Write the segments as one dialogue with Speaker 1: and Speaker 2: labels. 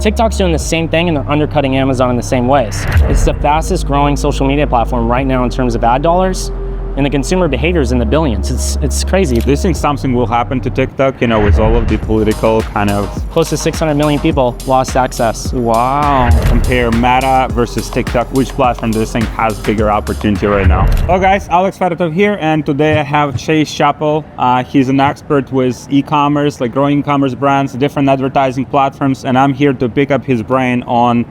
Speaker 1: TikTok's doing the same thing and they're undercutting Amazon in the same ways. It's the fastest growing social media platform right now in terms of ad dollars, and the consumer behavior is in the billions. It's crazy.
Speaker 2: Do you think something will happen to TikTok, with all of the political kind of...
Speaker 1: Close to 600 million people lost access.
Speaker 2: Wow. Compare Meta versus TikTok. Which platform do you think has bigger opportunity right now? Hello guys, Alex Fedotoff here, and today I have Chappell. He's an expert with e-commerce, like growing e-commerce brands, different advertising platforms, and I'm here to pick up his brain on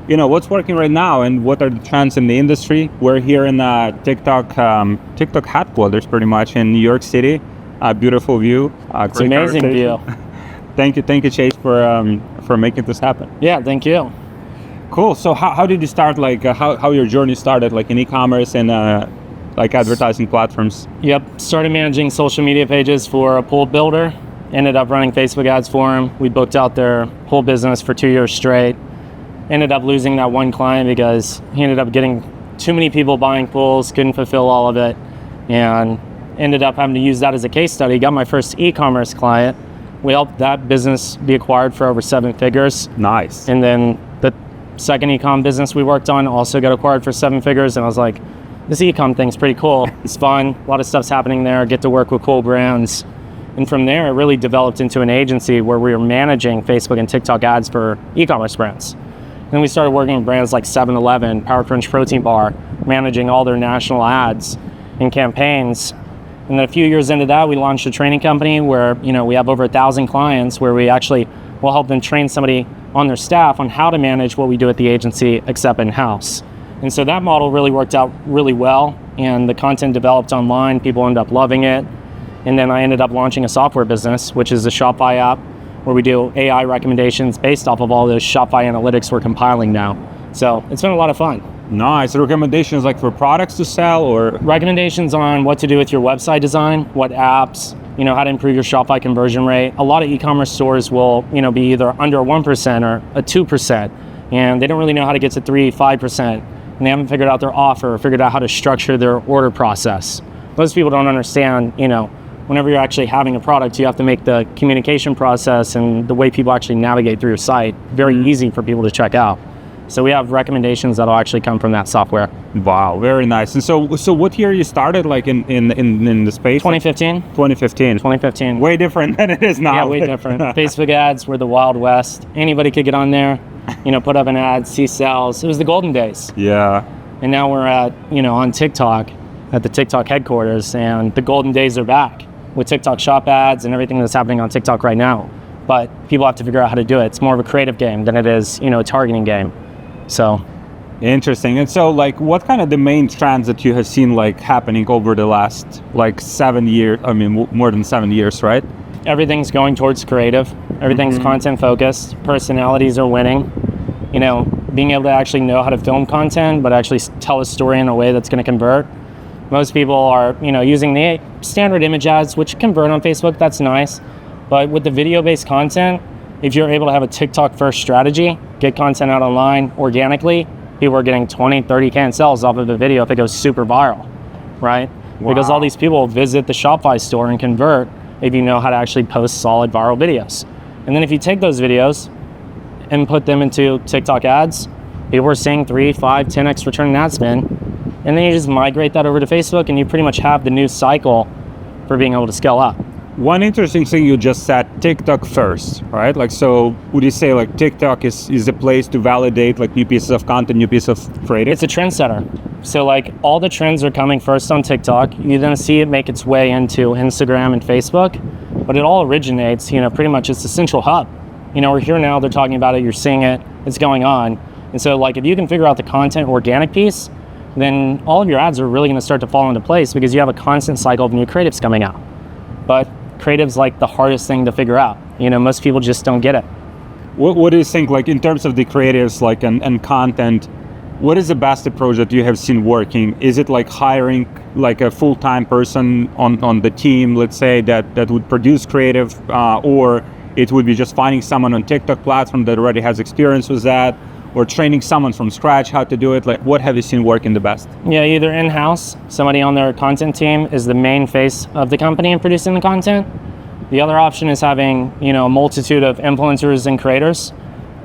Speaker 2: what's working right now and what are the trends in the industry. We're here in TikTok headquarters pretty much in New York City. Beautiful view.
Speaker 1: It's an amazing view.
Speaker 2: Thank you, Chase, for making this happen.
Speaker 1: Yeah, thank you.
Speaker 2: Cool. So how did you start, how your journey started, in e-commerce and advertising platforms?
Speaker 1: Yep, started managing social media pages for a pool builder. Ended up running Facebook ads for him. We booked out their whole business for 2 years straight. Ended up losing that one client because he ended up getting too many people buying pools, couldn't fulfill all of it, and ended up having to use that as a case study. Got my first e-commerce client. We helped that business be acquired for over 7 figures.
Speaker 2: Nice.
Speaker 1: And then the second e-com business we worked on also got acquired for 7 figures, and I was like, this e-com thing's pretty cool. It's fun, a lot of stuff's happening there, get to work with cool brands. And from there, it really developed into an agency where we were managing Facebook and TikTok ads for e-commerce brands. Then we started working with brands like 7-Eleven, Power Crunch Protein Bar, managing all their national ads and campaigns. And then a few years into that, we launched a training company where we have over 1,000 clients where we actually will help them train somebody on their staff on how to manage what we do at the agency except in-house. And so that model really worked out really well, and the content developed online, people ended up loving it. And then I ended up launching a software business, which is a Shopify app, where we do AI recommendations based off of all those Shopify analytics we're compiling now. So it's been a lot of fun.
Speaker 2: Nice. Recommendations for products to sell, or?
Speaker 1: Recommendations on what to do with your website design, what apps, how to improve your Shopify conversion rate. A lot of e-commerce stores will, be either under 1% or a 2%, and they don't really know how to get to 3-5%, and they haven't figured out their offer, or figured out how to structure their order process. Most people don't understand, whenever you're actually having a product, you have to make the communication process and the way people actually navigate through your site very easy for people to check out. So we have recommendations that'll actually come from that software.
Speaker 2: Wow, very nice. And so what year you started, in the space?
Speaker 1: 2015.
Speaker 2: 2015. Way different than it is now.
Speaker 1: Yeah, way different. Facebook ads were the Wild West. Anybody could get on there, put up an ad, see sales. It was the golden days.
Speaker 2: Yeah.
Speaker 1: And now we're at, on TikTok, at the TikTok headquarters, and the golden days are back with TikTok shop ads and everything that's happening on TikTok right now. But people have to figure out how to do it. It's more of a creative game than it is, a targeting game. So.
Speaker 2: Interesting. And so what kind of the main trends that you have seen happening over the last 7 years, more than 7 years, right?
Speaker 1: Everything's going towards creative. Everything's content focused. Personalities are winning. Being able to actually know how to film content, but actually tell a story in a way that's going to convert. Most people are, using the standard image ads, which convert on Facebook. That's nice. But with the video-based content, if you're able to have a TikTok-first strategy, get content out online organically, people are getting 20, 30K in sales off of a video if it goes super viral, right? Wow. Because all these people visit the Shopify store and convert if you know how to actually post solid viral videos. And then if you take those videos and put them into TikTok ads, people are seeing 3, 5, 10x return on ad spend. And then you just migrate that over to Facebook and you pretty much have the new cycle for being able to scale up.
Speaker 2: One interesting thing you just said, TikTok first, right? So would you say TikTok is a place to validate new pieces of content, new pieces of creative?
Speaker 1: It's a trendsetter. So all the trends are coming first on TikTok. You're gonna see it make its way into Instagram and Facebook, but it all originates, pretty much it's the central hub. We're here now, they're talking about it, you're seeing it, it's going on. And so if you can figure out the content organic piece, then all of your ads are really going to start to fall into place because you have a constant cycle of new creatives coming out. But creative's the hardest thing to figure out. Most people just don't get it.
Speaker 2: What do you think, in terms of the creatives, and content, what is the best approach that you have seen working? Is it hiring a full-time person on the team, let's say, that would produce creative, or it would be just finding someone on TikTok platform that already has experience with that, or training someone from scratch how to do it? What have you seen working the best?
Speaker 1: Yeah, either in-house, somebody on their content team is the main face of the company and producing the content. The other option is having, a multitude of influencers and creators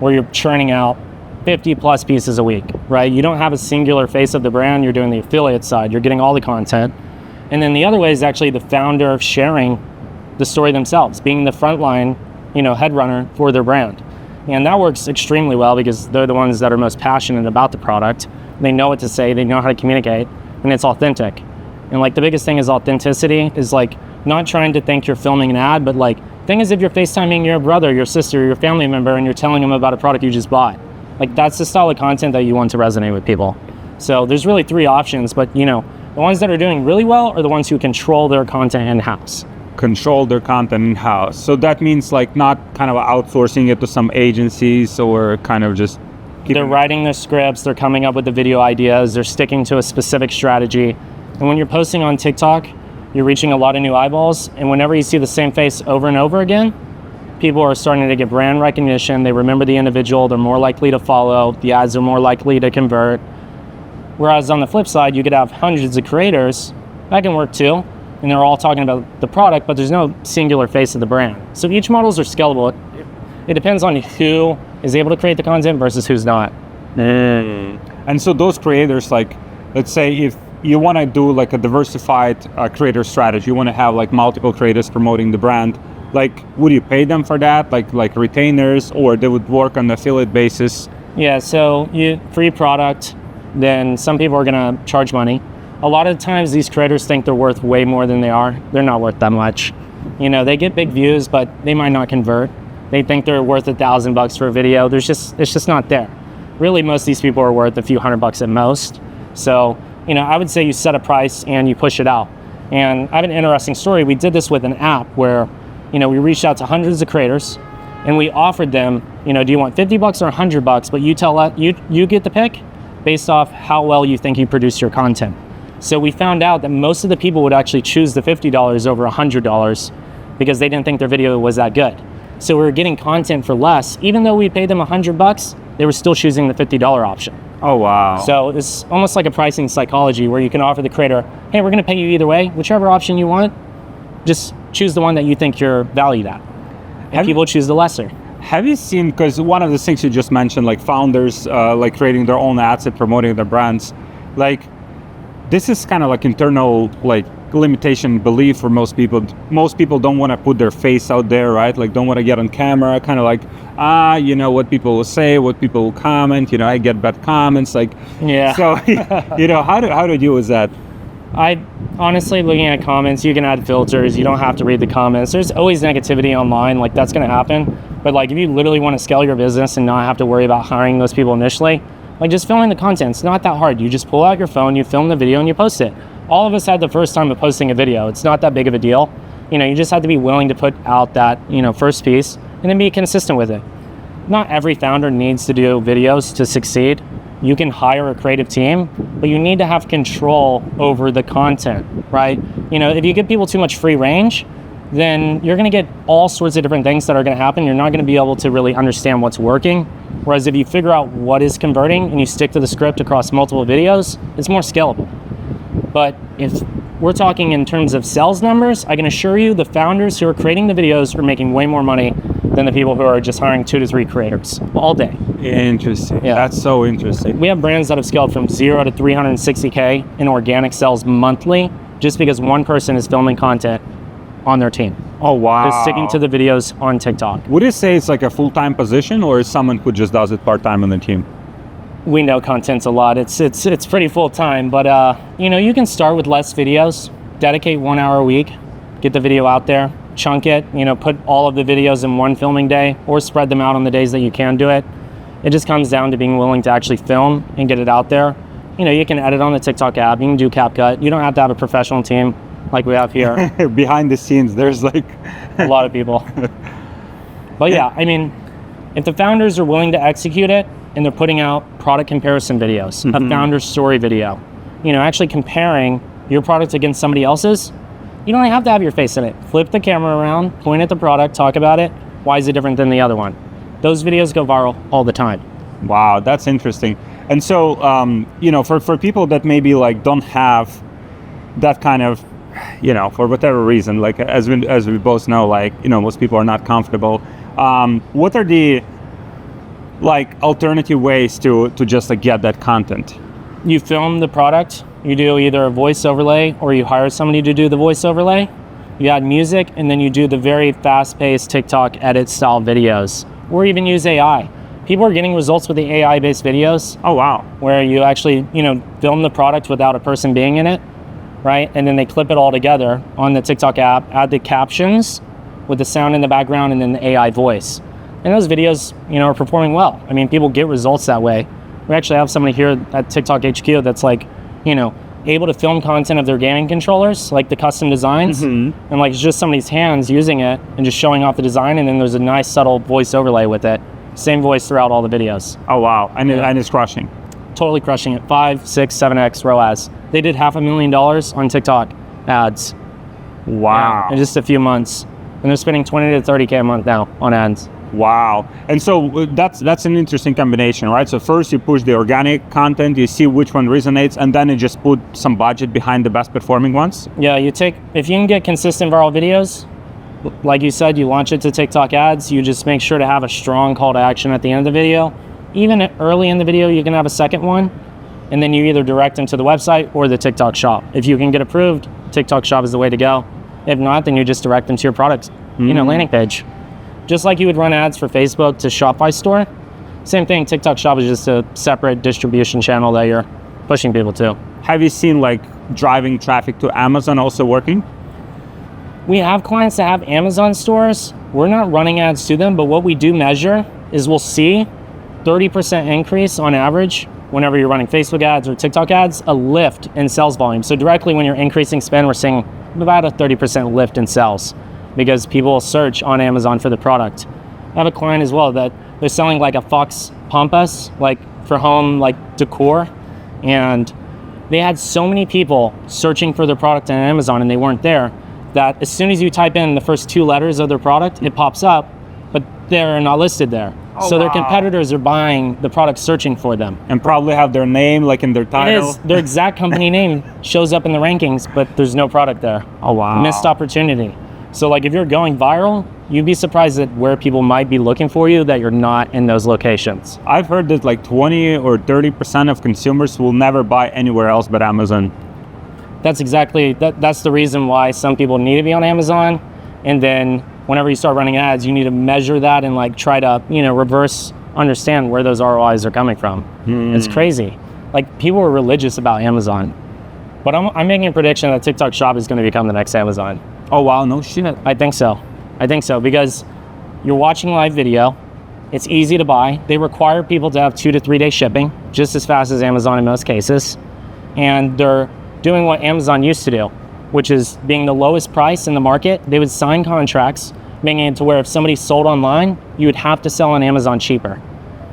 Speaker 1: where you're churning out 50 plus pieces a week, right? You don't have a singular face of the brand. You're doing the affiliate side. You're getting all the content. And then the other way is actually the founder sharing the story themselves, being the frontline, head runner for their brand. And that works extremely well because they're the ones that are most passionate about the product. They know what to say, they know how to communicate, and it's authentic. And like the biggest thing is authenticity, is like not trying to think you're filming an ad, but like thing is if you're FaceTiming your brother, your sister, your family member, and you're telling them about a product you just bought. Like that's the style of content that you want to resonate with people. So there's really three options, but the ones that are doing really well are the ones who control their content in-house.
Speaker 2: Control their content in-house. So that means like not kind of outsourcing it to some agencies or kind of just
Speaker 1: they're writing their scripts, they're coming up with the video ideas, they're sticking to a specific strategy. And when you're posting on TikTok, you're reaching a lot of new eyeballs. And whenever you see the same face over and over again, people are starting to get brand recognition. They remember the individual, they're more likely to follow, the ads are more likely to convert. Whereas on the flip side, you could have hundreds of creators, that can work too, and they're all talking about the product, but there's no singular face of the brand. So each models are scalable. It depends on who is able to create the content versus who's not.
Speaker 2: And so those creators, like, let's say if you want to do like a diversified creator strategy, you want to have like multiple creators promoting the brand, like would you pay them for that, like retainers, or they would work on the affiliate basis?
Speaker 1: Yeah, so free product, then some people are going to charge money. A lot of times these creators think they're worth way more than they are. They're not worth that much. They get big views, but they might not convert. They think they're worth $1,000 for a video. It's just not there. Really, most of these people are worth a few $100 at most. So, I would say you set a price and you push it out. And I have an interesting story. We did this with an app where, we reached out to hundreds of creators and we offered them, do you want $50 or $100? But you get the pick based off how well you think you produce your content. So we found out that most of the people would actually choose the $50 over $100 because they didn't think their video was that good. So we were getting content for less. Even though we paid them $100, they were still choosing the $50 option.
Speaker 2: Oh, wow.
Speaker 1: So it's almost like a pricing psychology where you can offer the creator, hey, we're going to pay you either way, whichever option you want, just choose the one that you think you're valued at. And people choose the lesser.
Speaker 2: Have you seen, because one of the things you just mentioned, like founders, like creating their own ads and promoting their brands, like this is kind of like internal, like limitation belief for most people. Most people don't want to put their face out there, right? Like don't want to get on camera, kind of like, what people will say, what people will comment, I get bad comments, like,
Speaker 1: yeah.
Speaker 2: So, how do you deal with that?
Speaker 1: I honestly, looking at comments, you can add filters. You don't have to read the comments. There's always negativity online, like that's going to happen. But like if you literally want to scale your business and not have to worry about hiring those people initially, like just filming the content, it's not that hard. You just pull out your phone, you film the video and you post it. All of us had the first time of posting a video. It's not that big of a deal. You just have to be willing to put out that, first piece and then be consistent with it. Not every founder needs to do videos to succeed. You can hire a creative team, but you need to have control over the content, right? If you give people too much free range, then you're going to get all sorts of different things that are going to happen. You're not going to be able to really understand what's working. Whereas if you figure out what is converting and you stick to the script across multiple videos, it's more scalable. But if we're talking in terms of sales numbers, I can assure you the founders who are creating the videos are making way more money than the people who are just hiring 2 to 3 creators all day.
Speaker 2: Interesting.
Speaker 1: Yeah.
Speaker 2: That's so interesting.
Speaker 1: We have brands that have scaled from 0 to 360K in organic sales monthly just because one person is filming content on their team.
Speaker 2: Oh, wow.
Speaker 1: Is sticking to the videos on TikTok.
Speaker 2: Would you say it's like a full-time position or is someone who just does it part-time on the team?
Speaker 1: We know content's a lot. It's pretty full-time, but you can start with less videos, dedicate 1 hour a week, get the video out there, chunk it, put all of the videos in one filming day or spread them out on the days that you can do it. It just comes down to being willing to actually film and get it out there. You can edit on the TikTok app, you can do CapCut. You don't have to have a professional team like we have here.
Speaker 2: Behind the scenes, there's like
Speaker 1: a lot of people. But yeah, if the founders are willing to execute it and they're putting out product comparison videos, a founder story video, actually comparing your product against somebody else's, you don't have to have your face in it. Flip the camera around, point at the product, talk about it. Why is it different than the other one? Those videos go viral all the time.
Speaker 2: Wow, that's interesting. And so, for people that maybe like don't have that kind of, for whatever reason, like as we both know, like, most people are not comfortable. What are the like alternative ways to just like get that content?
Speaker 1: You film the product, you do either a voice overlay or you hire somebody to do the voice overlay. You add music, and then you do the very fast-paced TikTok edit style videos, or even use AI. People are getting results with the AI-based videos.
Speaker 2: Oh, wow.
Speaker 1: Where you actually, film the product without a person being in it, right? And then they clip it all together on the TikTok app, add the captions with the sound in the background and then the AI voice. And those videos, are performing well. I mean, people get results that way. We actually have somebody here at TikTok HQ that's like, able to film content of their gaming controllers, like the custom designs, and like it's just somebody's hands using it and just showing off the design, and then there's a nice subtle voice overlay with it. Same voice throughout all the videos.
Speaker 2: Oh, wow. And it's crushing.
Speaker 1: Totally crushing it. 5, 6, 7x ROAS. They did $500,000 on TikTok ads.
Speaker 2: Wow.
Speaker 1: In just a few months. And they're spending 20 to 30K a month now on ads.
Speaker 2: Wow. And so that's an interesting combination, right? So first you push the organic content, you see which one resonates, and then you just put some budget behind the best performing ones?
Speaker 1: Yeah, if you can get consistent viral videos, like you said, you launch it to TikTok ads, you just make sure to have a strong call to action at the end of the video. Even early in the video, you can have a second one, and then you either direct them to the website or the TikTok shop. If you can get approved, TikTok shop is the way to go. If not, then you just direct them to your product, landing page. Just like you would run ads for Facebook to Shopify store, same thing, TikTok shop is just a separate distribution channel that you're pushing people to.
Speaker 2: Have you seen like driving traffic to Amazon also working?
Speaker 1: We have clients that have Amazon stores. We're not running ads to them, but what we do measure is we'll see 30% increase on average whenever you're running Facebook ads or TikTok ads, a lift in sales volume. So directly when you're increasing spend, we're seeing about a 30% lift in sales because people will search on Amazon for the product. I have a client as well that they're selling like a Fox Pampas, like for home, like decor. And they had so many people searching for their product on Amazon and they weren't there, that as soon as you type in the first 2 letters of their product, it pops up, but they're not listed there.
Speaker 2: Oh,
Speaker 1: so their
Speaker 2: wow.
Speaker 1: competitors are buying the product searching for them.
Speaker 2: And probably have their name like in their title.
Speaker 1: It is. Their exact company name shows up in the rankings, but there's no product there.
Speaker 2: Oh, wow.
Speaker 1: Missed opportunity. So like if you're going viral, you'd be surprised at where people might be looking for you that you're not in those locations.
Speaker 2: I've heard that like 20 or 30% of consumers will never buy anywhere else but Amazon.
Speaker 1: That's the reason why some people need to be on Amazon. And then whenever you start running ads, you need to measure that and like try to, reverse understand where those ROIs are coming from. It's crazy. Like people are religious about Amazon, but I'm making a prediction that TikTok Shop is going to become the next Amazon.
Speaker 2: Oh, wow, no shit.
Speaker 1: I think so because you're watching live video. It's easy to buy. They require people to have 2 to 3 day shipping, just as fast as Amazon in most cases. And they're doing what Amazon used to do, which is being the lowest price in the market. They would sign contracts, making it to where if somebody sold online, you would have to sell on Amazon cheaper.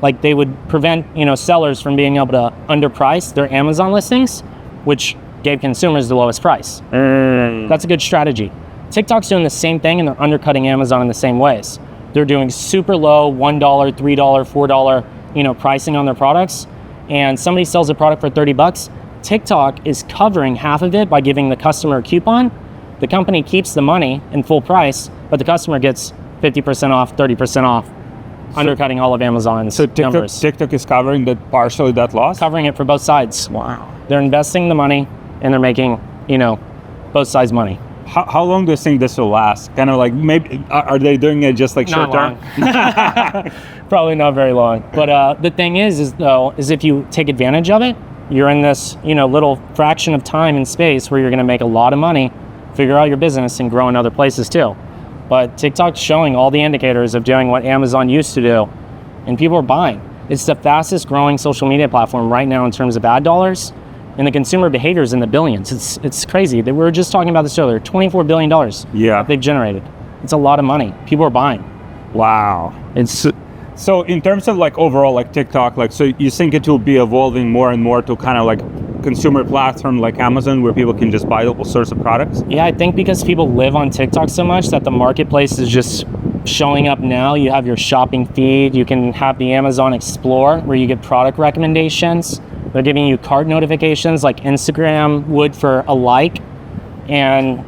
Speaker 1: Like they would prevent, sellers from being able to underprice their Amazon listings, which gave consumers the lowest price. That's a good strategy. TikTok's doing the same thing and they're undercutting Amazon in the same ways. They're doing super low $1, $3, $4, pricing on their products. And somebody sells a product for $30. TikTok is covering half of it by giving the customer a coupon. The company keeps the money in full price, but the customer gets 50% off, 30% off, undercutting all of Amazon's numbers.
Speaker 2: TikTok is covering partially that loss?
Speaker 1: Covering it for both sides.
Speaker 2: Wow.
Speaker 1: They're investing the money and they're making, both sides money.
Speaker 2: How long do you think this will last? Kind of like maybe, are they doing it just like short term?
Speaker 1: Probably not very long. But the thing is if you take advantage of it, you're in this, little fraction of time and space where you're going to make a lot of money, figure out your business and grow in other places too. But TikTok's showing all the indicators of doing what Amazon used to do, and people are buying. It's the fastest growing social media platform right now in terms of ad dollars, and the consumer behavior is in the billions. It's crazy. We were just talking about this earlier. $24 billion they've generated. It's a lot of money. People are buying.
Speaker 2: Wow. So in terms of like overall like TikTok, like so you think it will be evolving more and more to kind of like consumer platform like Amazon where people can just buy all sorts of products?
Speaker 1: Yeah, I think because people live on TikTok so much that the marketplace is just showing up now. You have your shopping feed. You can have the Amazon Explore where you get product recommendations. They're giving you cart notifications like Instagram would for a like, and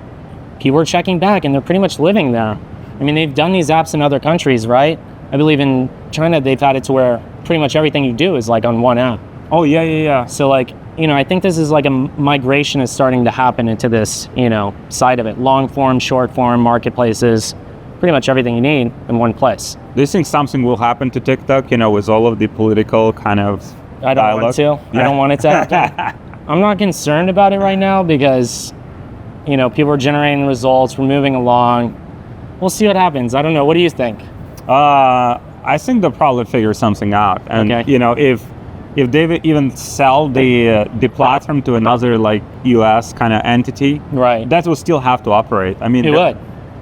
Speaker 1: people are checking back and they're pretty much living there. I mean, they've done these apps in other countries, right? I believe in China, they've had it to where pretty much everything you do is like on one app.
Speaker 2: Oh, yeah.
Speaker 1: So like, I think this is like a migration is starting to happen into this, side of it. Long form, short form, marketplaces, pretty much everything you need in one place.
Speaker 2: Do you think something will happen to TikTok, with all of the political kind of
Speaker 1: I don't
Speaker 2: dialogue?
Speaker 1: want to.
Speaker 2: Yeah.
Speaker 1: I don't want it to happen. I'm not concerned about it right now because, people are generating results, we're moving along. We'll see what happens. I don't know. What do you think?
Speaker 2: I think they'll probably figure something out. And,
Speaker 1: Okay.
Speaker 2: if they even sell the platform to another like US kind of entity,
Speaker 1: Right.
Speaker 2: that will still have to operate. I mean,
Speaker 1: It would.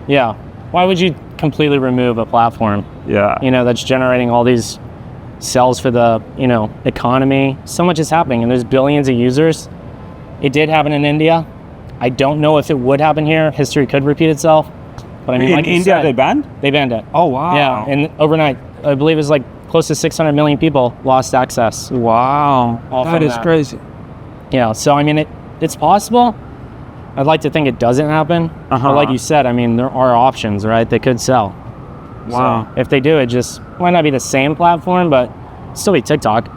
Speaker 1: Yeah. Why would you completely remove a platform,
Speaker 2: Yeah.
Speaker 1: that's generating all these sales for the, economy? So much is happening and there's billions of users. It did happen in India. I don't know if it would happen here. History could repeat itself. But I mean,
Speaker 2: In
Speaker 1: like you
Speaker 2: India,
Speaker 1: said,
Speaker 2: they banned?
Speaker 1: they banned it.
Speaker 2: Oh, wow.
Speaker 1: Yeah. And overnight, I believe it was like close to 600 million people lost access.
Speaker 2: Wow.
Speaker 1: All
Speaker 2: That
Speaker 1: from
Speaker 2: is
Speaker 1: that.
Speaker 2: crazy.
Speaker 1: Yeah, so I mean, it's possible. I'd like to think it doesn't happen. But like you said, I mean, there are options, right? They could sell.
Speaker 2: Wow.
Speaker 1: So if they do, it just might not be the same platform, but still be TikTok.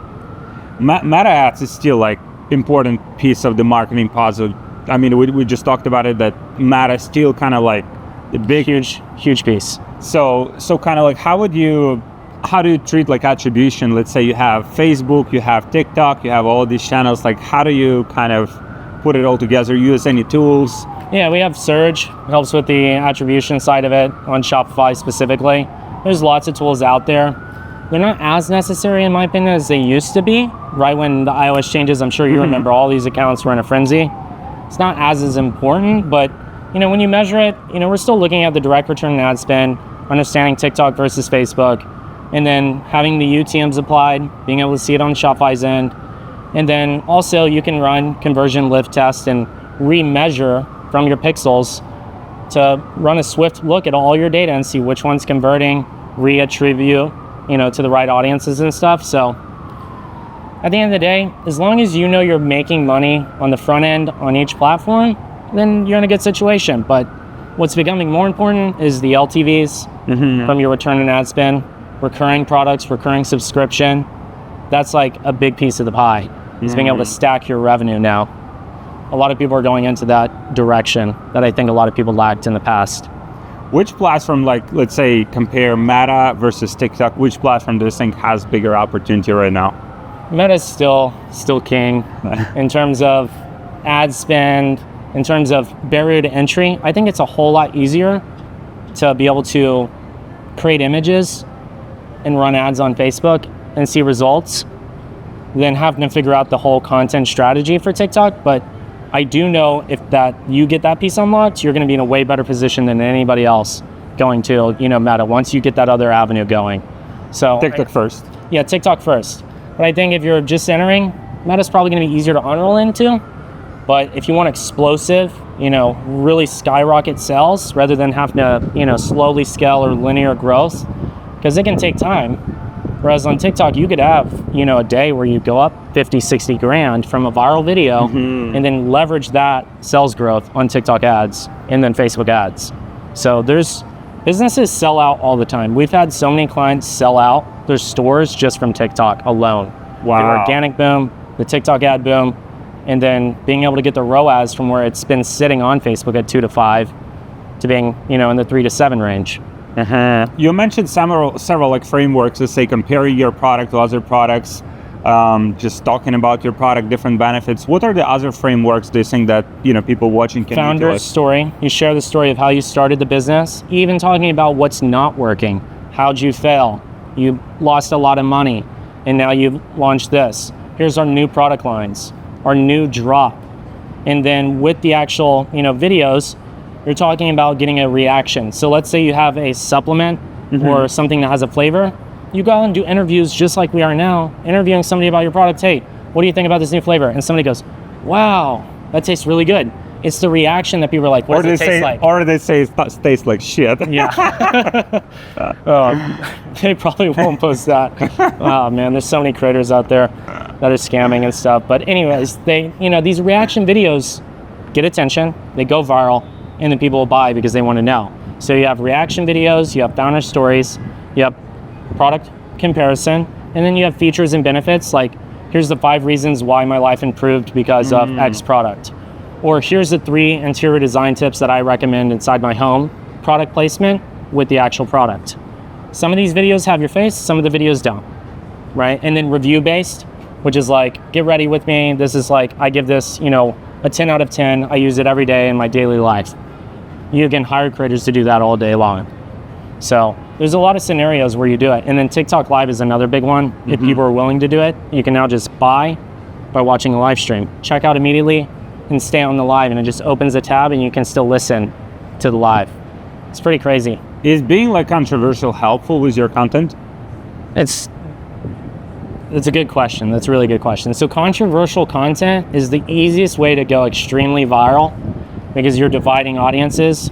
Speaker 2: Meta ads is still like important piece of the marketing puzzle. I mean, we just talked about it, that Meta is still kind of like the big,
Speaker 1: Huge piece.
Speaker 2: So kind of like, how do you treat like attribution? Let's say you have Facebook, you have TikTok, you have all these channels. Like, how do you kind of put it all together? Use any tools?
Speaker 1: Yeah, we have Surge. It helps with the attribution side of it on Shopify specifically. There's lots of tools out there. They're not as necessary in my opinion as they used to be. Right when the iOS changes, I'm sure you remember all these accounts were in a frenzy. It's not as important, but when you measure it, we're still looking at the direct return on ad spend, understanding TikTok versus Facebook, and then having the UTMs applied, being able to see it on Shopify's end. And then also you can run conversion lift tests and remeasure from your pixels to run a swift look at all your data and see which one's converting, reattribute, to the right audiences and stuff. So at the end of the day, as long as you're making money on the front end on each platform, then you're in a good situation. But what's becoming more important is the LTVs from your return on ad spend, recurring products, recurring subscription. That's like a big piece of the pie, is being able to stack your revenue now. A lot of people are going into that direction that I think a lot of people lacked in the past.
Speaker 2: Which platform, like, let's say, compare Meta versus TikTok, which platform do you think has bigger opportunity right now?
Speaker 1: Meta's still king in terms of ad spend, in terms of barrier to entry. I think it's a whole lot easier to be able to create images and run ads on Facebook and see results than having to figure out the whole content strategy for TikTok. But I do know if that you get that piece unlocked, you're going to be in a way better position than anybody else going to, Meta, once you get that other avenue going. So
Speaker 2: TikTok first.
Speaker 1: Yeah, TikTok first. But I think if you're just entering, Meta's probably going to be easier to unroll into. But if you want explosive, really skyrocket sales rather than having to, slowly scale or linear growth, because it can take time. Whereas on TikTok, you could have, a day where you go up 50, 60 grand from a viral video and then leverage that sales growth on TikTok ads and then Facebook ads. So businesses sell out all the time. We've had so many clients sell out their stores just from TikTok alone.
Speaker 2: Wow.
Speaker 1: The organic boom, the TikTok ad boom, and then being able to get the ROAS from where it's been sitting on Facebook at 2 to 5 to being, in the 3 to 7 range.
Speaker 2: You mentioned several like frameworks to say comparing your product to other products, just talking about your product, different benefits. What are the other frameworks do you think that people watching can
Speaker 1: Founder's
Speaker 2: utilize?
Speaker 1: story. You share the story of how you started the business, even talking about what's not working. How'd you fail? You lost a lot of money, and now you've launched this. Here's our new product lines, our new drop. And then with the actual videos, you're talking about getting a reaction. So let's say you have a supplement or something that has a flavor. You go out and do interviews just like we are now, interviewing somebody about your product. Hey, what do you think about this new flavor? And somebody goes, wow, that tastes really good. It's the reaction that people are like, what does it taste like?
Speaker 2: Or they say it tastes like shit.
Speaker 1: Yeah. They probably won't post that. Oh man, there's so many creators out there that are scamming and stuff. But anyways, these reaction videos get attention, they go viral, and then people will buy because they want to know. So you have reaction videos, you have founder stories, you have product comparison. And then you have features and benefits, like here's the 5 reasons why my life improved because of X product. Or here's the 3 interior design tips that I recommend inside my home, product placement with the actual product. Some of these videos have your face, some of the videos don't, right? And then review based, which is like, get ready with me. This is like, I give this, a 10 out of 10. I use it every day in my daily life. You can hire creators to do that all day long. So there's a lot of scenarios where you do it. And then TikTok Live is another big one. If people are willing to do it, you can now just buy by watching a live stream. Check out immediately and stay on the live, and it just opens a tab and you can still listen to the live. It's pretty crazy.
Speaker 2: Is being like controversial helpful with your content?
Speaker 1: It's a good question. That's a really good question. So controversial content is the easiest way to go extremely viral because you're dividing audiences.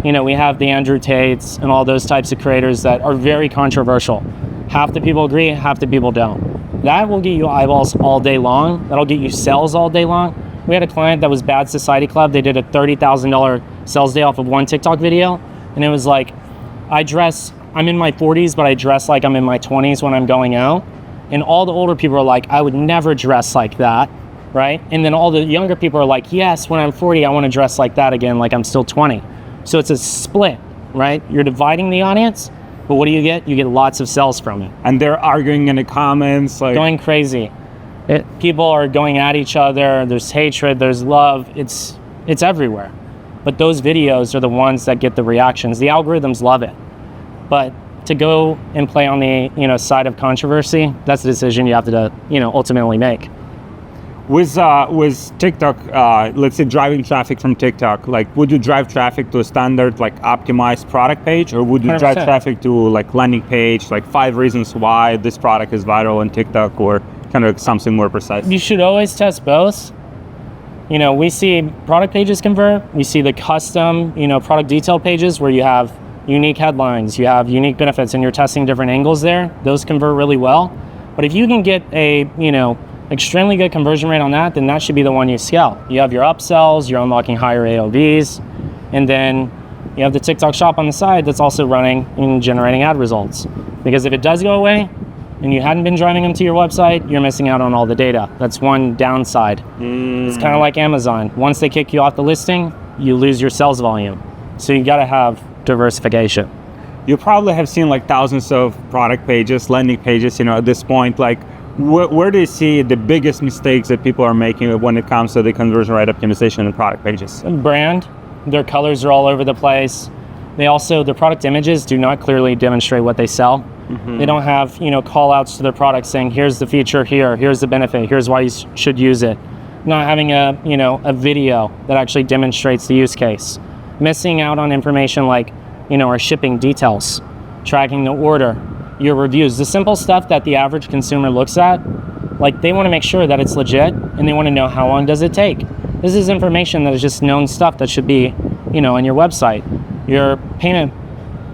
Speaker 1: We have the Andrew Tates and all those types of creators that are very controversial. Half the people agree, half the people don't. That will get you eyeballs all day long. That'll get you sales all day long. We had a client that was Bad Society Club. They did a $30,000 sales day off of one TikTok video. And it was like, I'm in my 40s, but I dress like I'm in my 20s when I'm going out. And all the older people are like, I would never dress like that, right? And then all the younger people are like, yes, when I'm 40, I want to dress like that again, like I'm still 20. So it's a split, right? You're dividing the audience, but what do you get? You get lots of sales from it.
Speaker 2: And they're arguing in the comments, like
Speaker 1: going crazy. People are going at each other. There's hatred, there's love. It's everywhere. But those videos are the ones that get the reactions. The algorithms love it. But to go and play on the side of controversy, that's the decision you have to ultimately make.
Speaker 2: With TikTok, let's say driving traffic from TikTok, like would you drive traffic to a standard like optimized product page, or would you
Speaker 1: 100%.
Speaker 2: drive traffic to like landing page, like 5 reasons why this product is viral on TikTok, or kind of something more precise?
Speaker 1: You should always test both. We see product pages convert. We see the custom, product detail pages where you have unique headlines, you have unique benefits, and you're testing different angles there. Those convert really well. But if you can get a, extremely good conversion rate on that, then that should be the one you scale. You have your upsells, you're unlocking higher AOVs, and then you have the TikTok shop on the side that's also running and generating ad results. Because if it does go away and you hadn't been driving them to your website, you're missing out on all the data. That's one downside. It's kind of like Amazon. Once they kick you off the listing, you lose your sales volume. So you gotta have diversification.
Speaker 2: You probably have seen like thousands of product pages, landing pages, at this point, like where do you see the biggest mistakes that people are making when it comes to the conversion rate optimization in product pages?
Speaker 1: Brand, their colors are all over the place. Their product images do not clearly demonstrate what they sell. They don't have, call outs to their product saying, here's the feature here, here's the benefit, here's why you should use it. Not having a video that actually demonstrates the use case. Missing out on information like, our shipping details, tracking the order, your reviews, the simple stuff that the average consumer looks at. Like they want to make sure that it's legit and they want to know how long does it take. This is information that is just known stuff that should be, on your website. Your payment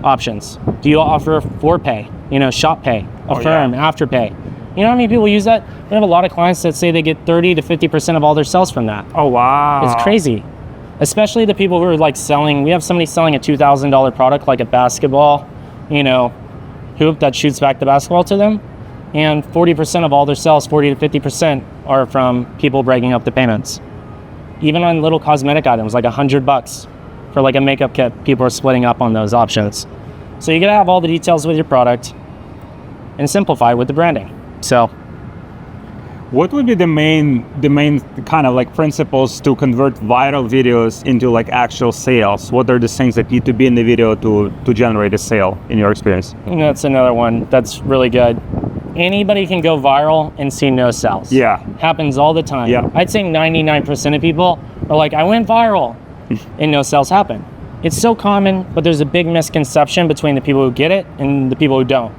Speaker 1: options. Do you offer ForPay, Shop Pay, Affirm, Afterpay? You know how many people use that? We have a lot of clients that say they get 30 to 50% of all their sales from that.
Speaker 2: Oh, wow.
Speaker 1: It's crazy. Especially the people who are like selling, we have somebody selling a $2,000 product like a basketball, hoop that shoots back the basketball to them. And 40% of all their sales, 40 to 50% are from people breaking up the payments. Even on little cosmetic items, like $100 for like a makeup kit, people are splitting up on those options. So you gotta have all the details with your product and simplify with the branding. So
Speaker 2: what would be the main kind of like principles to convert viral videos into like actual sales? What are the things that need to be in the video to generate a sale in your experience?
Speaker 1: That's another one that's really good. Anybody can go viral and see no sales.
Speaker 2: Yeah.
Speaker 1: Happens all the time.
Speaker 2: Yeah.
Speaker 1: I'd say 99% of people are like, I went viral and no sales happen. It's so common, but there's a big misconception between the people who get it and the people who don't.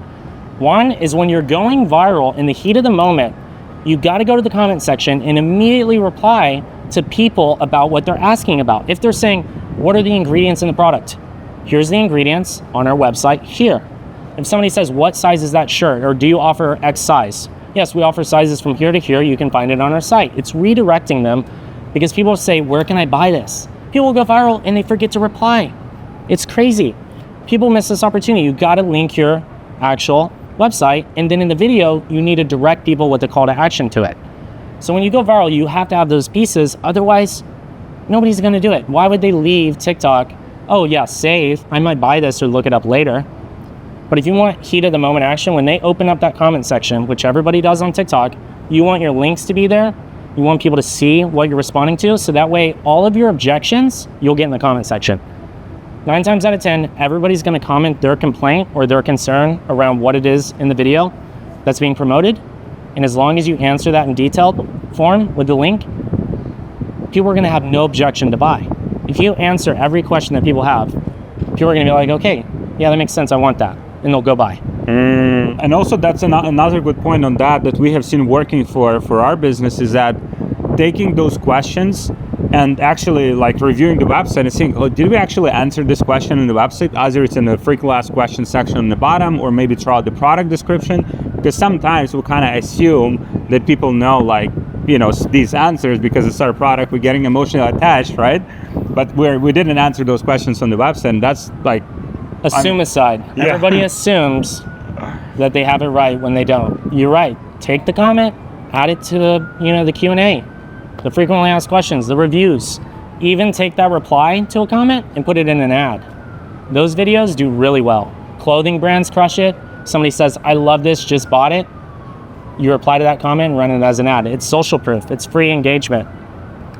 Speaker 1: One is when you're going viral in the heat of the moment, you got to go to the comment section and immediately reply to people about what they're asking about. If they're saying, what are the ingredients in the product? Here's the ingredients on our website here. If somebody says, what size is that shirt? Or do you offer X size? Yes, we offer sizes from here to here. You can find it on our site. It's redirecting them because people say, where can I buy this? People will go viral and they forget to reply. It's crazy. People miss this opportunity. You got to link your actual website, and then in the video, you need to direct people with a call to action to it. So when you go viral, you have to have those pieces, otherwise nobody's gonna do it. Why would they leave TikTok? Oh yeah, save, I might buy this or look it up later. But if you want heat of the moment action, when they open up that comment section, which everybody does on TikTok, you want your links to be there. You want people to see what you're responding to, so that way all of your objections, you'll get in the comment section. 9 times out of 10, everybody's gonna comment their complaint or their concern around what it is in the video that's being promoted. And as long as you answer that in detailed form with the link, people are gonna have no objection to buy. If you answer every question that people have, people are gonna be like, okay, yeah, that makes sense, I want that. And they'll go buy.
Speaker 2: And also that's another good point on that we have seen working for our business is that taking those questions and actually like reviewing the website and saying, oh, did we actually answer this question in the website? Either it's in the frequently asked questions section on the bottom or maybe throughout the product description, because sometimes we kind of assume that people know like, you know, these answers because it's our product, we're getting emotionally attached, right? But we didn't answer those questions on the website, and that's like
Speaker 1: assume-icide. Yeah. Everybody assumes that they have it right when they don't. You're right. Take the comment, add it to the Q&A, the frequently asked questions, the reviews. Even take that reply to a comment and put it in an ad. Those videos do really well. Clothing brands crush it. Somebody says, I love this, just bought it. You reply to that comment and run it as an ad. It's social proof. It's free engagement.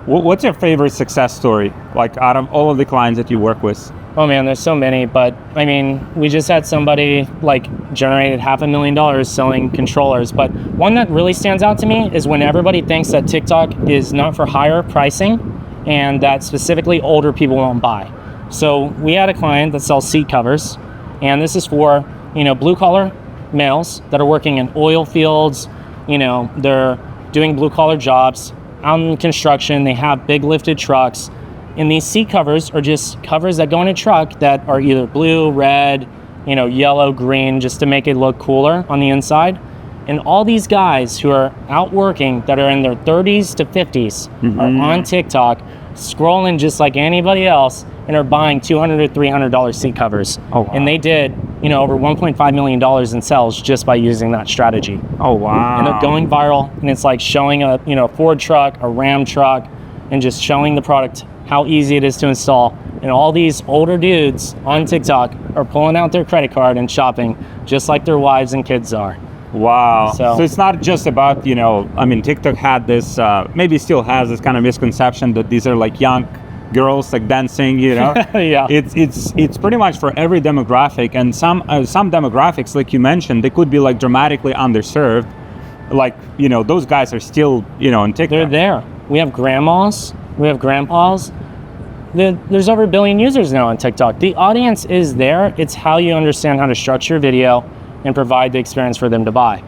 Speaker 2: What's your favorite success story, like out of all of the clients that you work with?
Speaker 1: Oh man, there's so many, but I mean, we just had somebody like generated $500,000 selling controllers, but one that really stands out to me is when everybody thinks that TikTok is not for higher pricing and that specifically older people won't buy. So we had a client that sells seat covers, and this is for, blue collar males that are working in oil fields, they're doing blue collar jobs, out in construction, they have big lifted trucks. And these seat covers are just covers that go in a truck that are either blue, red, yellow, green, just to make it look cooler on the inside. And all these guys who are out working that are in their 30s to 50s are on TikTok, scrolling just like anybody else, and are buying $200 to $300 seat covers.
Speaker 2: Oh, wow.
Speaker 1: And they did, over $1.5 million in sales just by using that strategy.
Speaker 2: Oh, wow.
Speaker 1: And they're going viral, and it's like showing a Ford truck, a Ram truck, and just showing the product, how easy it is to install. And all these older dudes on TikTok are pulling out their credit card and shopping just like their wives and kids are.
Speaker 2: Wow. So it's not just about, TikTok had this, maybe still has this kind of misconception that these are like young girls like dancing,
Speaker 1: Yeah.
Speaker 2: It's pretty much for every demographic, and some demographics, like you mentioned, they could be like dramatically underserved. Like, those guys are still, on TikTok.
Speaker 1: They're there. We have grandmas. We have grandpas. There's over 1 billion users now on TikTok. The audience is there. It's how you understand how to structure video and provide the experience for them to buy.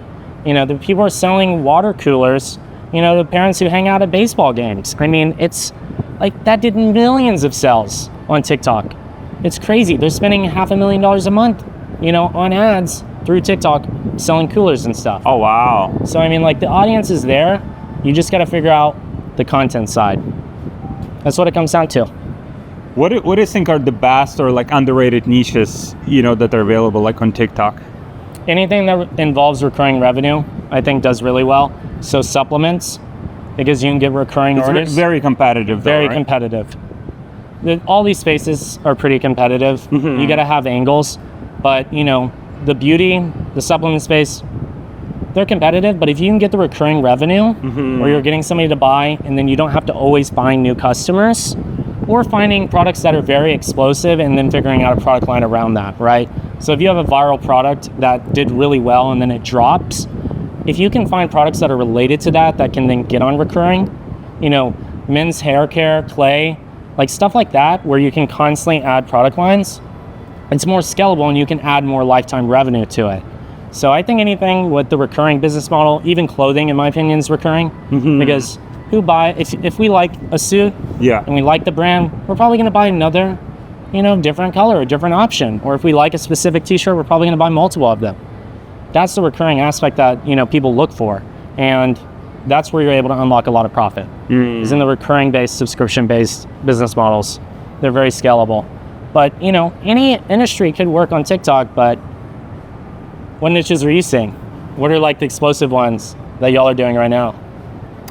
Speaker 1: The people are selling water coolers, the parents who hang out at baseball games. I mean, it's like that did millions of sales on TikTok. It's crazy. They're spending $500,000 a month, on ads through TikTok selling coolers and stuff.
Speaker 2: Oh, wow.
Speaker 1: So, the audience is there. You just got to figure out the content side. That's what it comes down to.
Speaker 2: What do you think are the best or like underrated niches, that are available like on TikTok?
Speaker 1: Anything that involves recurring revenue, I think does really well. So supplements, because you can get recurring orders.
Speaker 2: Very competitive.
Speaker 1: Very competitive. All these spaces are pretty competitive. You got to have angles, but the beauty, the supplement space, they're competitive, but if you can get the recurring revenue or you're getting somebody to buy and then you don't have to always find new customers, or finding products that are very explosive and then figuring out a product line around that, right? So if you have a viral product that did really well and then it drops, if you can find products that are related to that can then get on recurring, men's hair care, clay, like stuff like that, where you can constantly add product lines, it's more scalable and you can add more lifetime revenue to it. So I think anything with the recurring business model, even clothing in my opinion is recurring, because who buy, if we like a suit and we like the brand, we're probably gonna buy another, different color, a different option. Or if we like a specific t-shirt, we're probably gonna buy multiple of them. That's the recurring aspect that, people look for. And that's where you're able to unlock a lot of profit, is in the recurring based, subscription based business models. They're very scalable. But, any industry could work on TikTok, but What niches are you seeing? What are like the explosive ones that y'all are doing right now?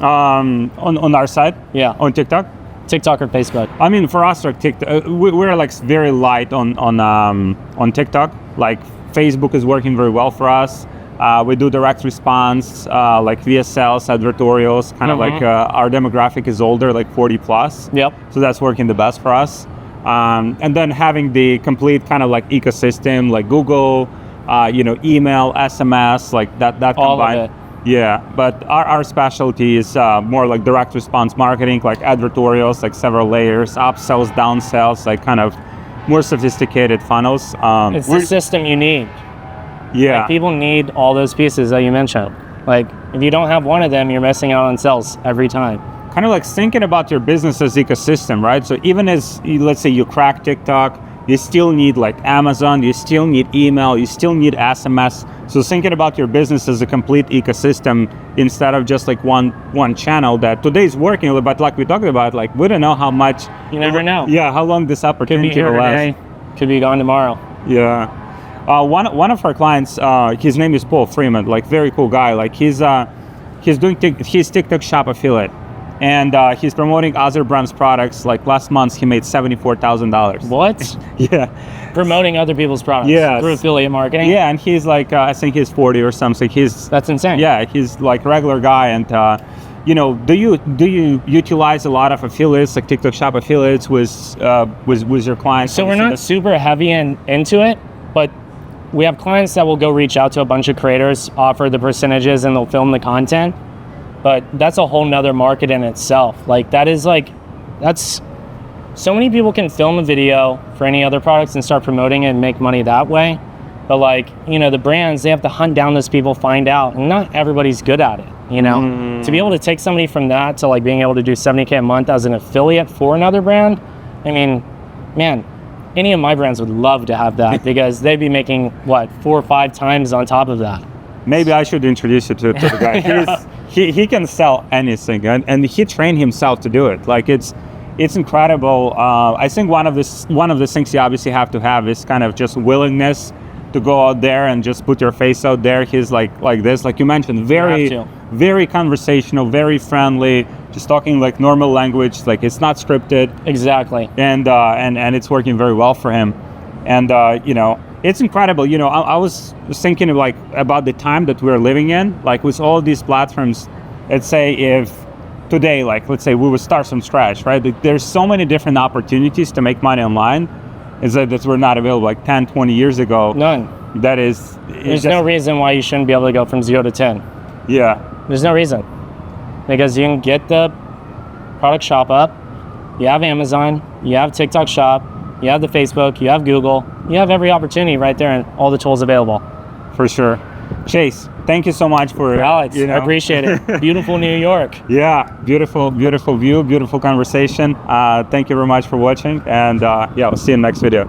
Speaker 2: On our side,
Speaker 1: Yeah,
Speaker 2: on TikTok.
Speaker 1: TikTok or Facebook?
Speaker 2: I mean, for us, like TikTok, we're like very light on TikTok. Like Facebook is working very well for us. We do direct response, like VSLs, advertorials. Kind of like our demographic is older, like 40 plus.
Speaker 1: Yep.
Speaker 2: So that's working the best for us. And then having the complete kind of like ecosystem, like Google, email, SMS, like that
Speaker 1: All
Speaker 2: combined.
Speaker 1: of it.
Speaker 2: Yeah, but our specialty is more like direct response marketing, like advertorials, like several layers, upsells, downsells, like kind of more sophisticated funnels.
Speaker 1: It's the system you need.
Speaker 2: Yeah,
Speaker 1: Like, people need all those pieces that you mentioned. Like, if you don't have one of them, you're missing out on sales every time.
Speaker 2: kind of like thinking about your business as ecosystem, right? So even as, let's say you crack TikTok, you still need like Amazon, you still need email, you still need SMS. So thinking about your business as a complete ecosystem instead of just like one channel that today is working, but like we talked about, like we don't know how much.
Speaker 1: You never know.
Speaker 2: Yeah, how long this
Speaker 1: Could be
Speaker 2: opportunity
Speaker 1: here
Speaker 2: will last.
Speaker 1: today, could be gone tomorrow.
Speaker 2: Yeah. One of our clients, his name is Paul Freeman, like very cool guy. Like he's TikTok shop affiliate, and he's promoting other brands' products. Like last month, he made $74,000.
Speaker 1: What?
Speaker 2: Yeah.
Speaker 1: Promoting other people's products
Speaker 2: Yes.
Speaker 1: through affiliate marketing?
Speaker 2: Yeah, and he's like, I think he's 40 or something.
Speaker 1: That's insane.
Speaker 2: Yeah, he's like regular guy. And do you utilize a lot of affiliates, like TikTok shop affiliates, with your clients?
Speaker 1: So we're not super heavy into it, but we have clients that will go reach out to a bunch of creators, offer the percentages, and they'll film the content. But that's a whole nother market in itself. Like that's so many people can film a video for any other products and start promoting it and make money that way. But like, the brands, they have to hunt down those people, find out, and not everybody's good at it, To be able to take somebody from that to like being able to do $70K a month as an affiliate for another brand, I mean, man, any of my brands would love to have that because they'd be making, 4 or 5 times on top of that.
Speaker 2: Maybe I should introduce you to the guy.
Speaker 1: Yeah.
Speaker 2: He can sell anything, and he trained himself to do it. Like it's incredible. I think one of the things you obviously have to have is kind of just willingness to go out there and just put your face out there. He's like this, like you mentioned, very conversational, very friendly, just talking like normal language. Like it's not scripted.
Speaker 1: Exactly.
Speaker 2: And it's working very well for him. And it's incredible. I was thinking about the time that we're living in, like with all these platforms. Let's say if today, let's say we would start from scratch, right? There's so many different opportunities to make money online that were not available like 10, 20 years ago.
Speaker 1: None. There's no reason why you shouldn't be able to go from 0 to 10.
Speaker 2: Yeah.
Speaker 1: There's no reason. Because you can get the product shop up, you have Amazon, you have TikTok shop, you have the Facebook, you have Google, you have every opportunity right there and all the tools available.
Speaker 2: For sure. Chase, thank you so much for
Speaker 1: Alex, I appreciate it. Beautiful New York.
Speaker 2: Yeah, beautiful view, beautiful conversation. Thank you very much for watching, and we'll see you in the next video.